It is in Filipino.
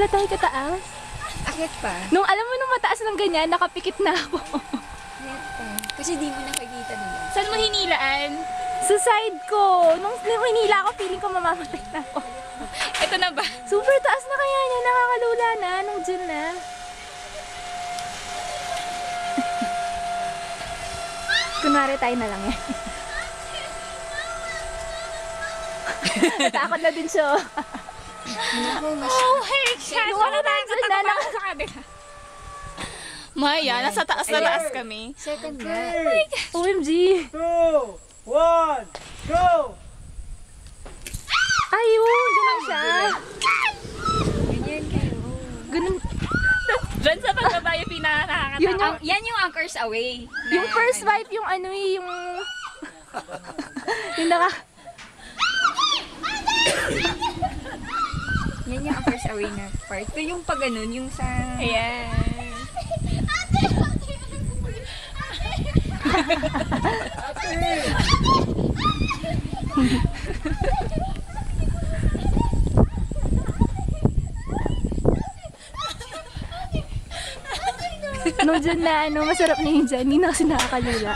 pala tayo kataas. Akit pa. Nung alam mo nung mataas ng ganyan, nakapikit na ako. Akit pa. Kasi di mo nakikita nila. Saan mo hinilaan? Sa side ko. Nung hinila ako, feeling ko mamamatay na ako. Ito na ba? Super taas na kaya niya. Nakakalula na. Nung dyan na. Kunwari tayo na lang yan. Natakot na din siya. Oh, hey, shit! Wala tayong Dyan na, katapakan sa kabila. Maya, nasa taas na taas kami. Second na. OMG. 2, 1, go! Ayun, ganun siya. Ganyan kayo. Ganun. Diyan sa pagbaba yung pinakakatawa. Yun yung, Yan yung anchors away. yung first vibe, yung ano eh, yung... yung naka... Yan yung anchors away na part. Ito yung pag ganun, yung sa... Ayan. Nung dyan na, ano, masarap na yun dyan. Hindi na kasi nakakalula.